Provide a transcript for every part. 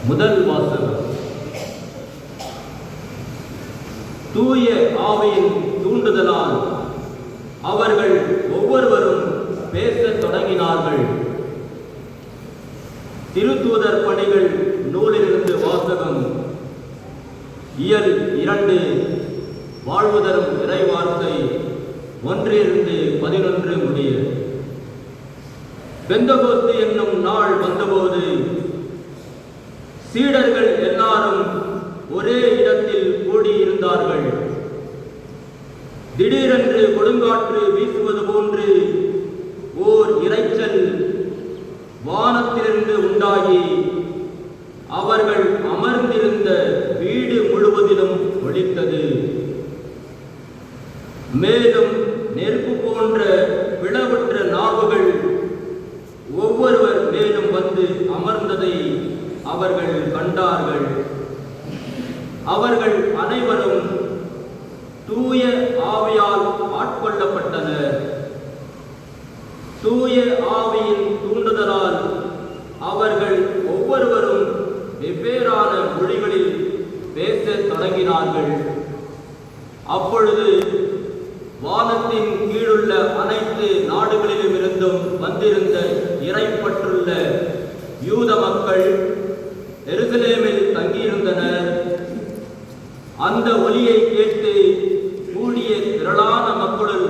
முதல் வாசகம். தூய ஆவியின் தூண்டுதலால் அவர்கள் ஒவ்வொருவரும் பேசத் தொடங்கினார்கள். திருத்தூதர் பணிகள் நூலிலிருந்து வாசகம். இயல் 2. வாழ்வு தரும் இறைவார்த்தை 1-11 முடிய. பெந்தகோஸ்து என்னும் நாள் வந்தபோது சீடர்கள் எல்லாரும் ஒரே இடத்தில் கூடியிருந்தார்கள். திடீரென்று கொடுங்காற்று வீசுவது போன்று ஓர் இரைச்சல் வானத்திலிருந்து உண்டாகி அவர்கள் அமர்ந்திருந்த வீடு முழுவதிலும் ஒலித்தது. மேலும் நெருப்பு போன்ற பிளவுற்ற நாவுகள் ஒவ்வொருவர் மேலும் வந்து அமர்ந்ததை அவர்கள் கண்டார்கள். அவர்கள் அனைவரும் தூய ஆவியால் ஆட்கொள்ளப்பட்டனர். தூய ஆவியின் தூண்டுதலால் அவர்கள் ஒவ்வொருவரும் வெவ்வேறான மொழிகளில் பேசத் தொடங்கினார்கள். அப்பொழுது வானத்தின் கீழுள்ள அனைத்து நாடுகளிலும் இருந்தும் வந்திருந்த இறைப்பற்றுள்ள யூத மக்கள் எருசலேமில் தங்கியிருந்தனர். அந்த ஒலியை கேட்டு கூடிய திரளான மக்களுள்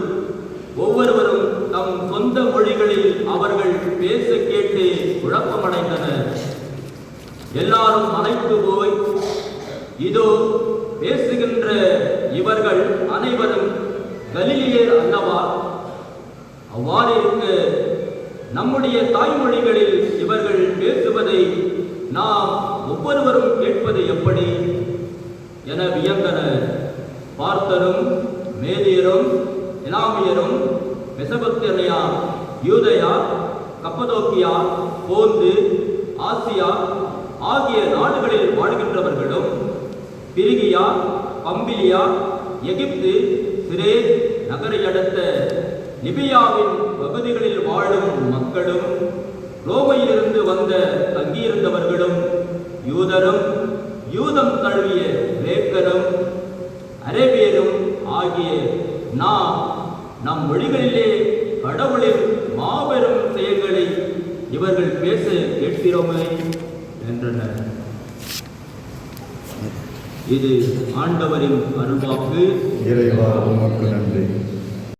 ஒவ்வொருவரும் தம் சொந்த மொழிகளில் அவர்கள் பேச கேட்டு குழப்பமடைந்தனர். எல்லாரும் மலைத்து போய், இதோ பேசுகின்ற இவர்கள் அனைவரும் கலிலியர் அல்லவா? அவ்வாறிருக்க நம்முடைய தாய்மொழிகளில் இவர்கள் பேசுவதை நாம் ஒவ்வொருவரும் கேட்பது எப்படி என வியந்தனர். பார்த்தரும் மேதியரும் எலாமியரும் மெசபொத்தேமியா, யூதயா, கப்பதோக்கியா, போந்து, ஆசியா ஆகிய நாடுகளில் வாழ்கின்றவர்களும், பிரிகியா, பம்பிலியா, எகிப்து, சிரேன் நகரை அடுத்த லிபியாவின் பகுதிகளில் வாழும் மக்களும், ரோமையிலிருந்து வந்த தங்கியிருந்தவர்களும், யூதரும் யூதம் தழுவிய கிரேக்கரும் அரேபியரும் ஆகிய நாம் நம் மொழிகளிலே கடவுளின் மாபெரும் செயல்களை இவர்கள் பேச கேட்கிறோமே என்றனர். இது ஆண்டவரின் அருள்வாக்கு. இறைவா உமக்கு நன்றி.